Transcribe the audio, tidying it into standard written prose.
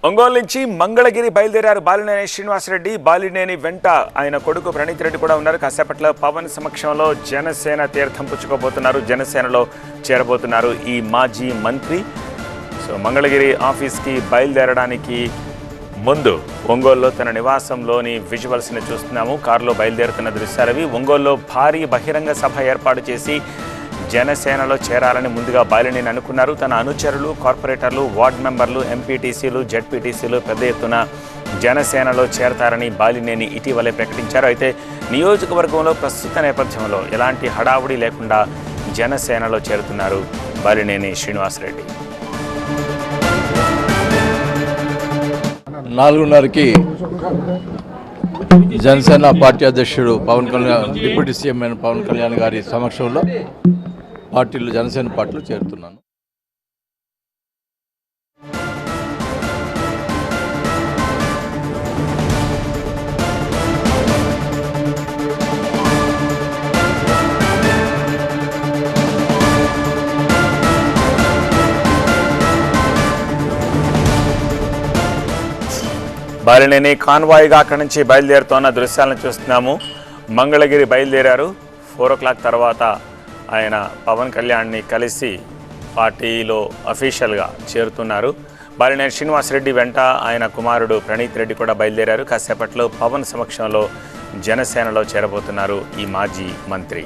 ఒంగోలు నుంచి మంగళగిరి బయలుదేరారు బాలినేని శ్రీనివాసరెడ్డి. బాలినేని వెంట ఆయన కొడుకు ప్రణీత్ రెడ్డి కూడా ఉన్నారు. కాసేపట్లో పవన్ సమక్షంలో జనసేన తీర్థం పుచ్చుకోబోతున్నారు, జనసేనలో చేరబోతున్నారు ఈ మాజీ మంత్రి. సో మంగళగిరి ఆఫీస్కి బయలుదేరడానికి ముందు ఒంగోలులో తన నివాసంలోని విజువల్స్ని చూస్తున్నాము. కారులో బయలుదేరుతున్న దృశ్యాలవి. ఒంగోలులో భారీ బహిరంగ సభ ఏర్పాటు చేసి జనసేనలో చేరాలని ముందుగా బాలినేని అనుకున్నారు. తన అనుచరులు, కార్పొరేటర్లు, వార్డు మెంబర్లు, ఎంపీటీసీలు, జెడ్పీటీసీలు పెద్ద ఎత్తున జనసేనలో చేరతారని బాలినేని ఇటీవలే ప్రకటించారు. అయితే నియోజకవర్గంలో ప్రస్తుత నేపథ్యంలో ఎలాంటి హడావుడి లేకుండా జనసేనలో చేరుతున్నారు బాలినేని శ్రీనివాసరెడ్డి. 4:30కి జనసేన పార్టీ అధ్యక్షుడు పవన్ కళ్యాణ్, డిప్యూటీ సీఎం అయిన పవన్ కళ్యాణ్ గారి సమక్షంలో జనసేన పార్టీలో చేరుతున్నాను. బాలినేని కాన్వాయ్గా అక్కడి నుంచి బయలుదేరుతున్న దృశ్యాలను చూస్తున్నాము. మంగళగిరి బయలుదేరారు. 4 o'clock తర్వాత ఆయన పవన్ కళ్యాణ్ని కలిసి పార్టీలో అఫీషియల్గా చేరుతున్నారు. బాలినేని శ్రీనివాసరెడ్డి వెంట ఆయన కుమారుడు ప్రణీత్ రెడ్డి కూడా బయలుదేరారు. కాసేపట్లో పవన్ సమక్షంలో జనసేనలో చేరబోతున్నారు ఈ మాజీ మంత్రి.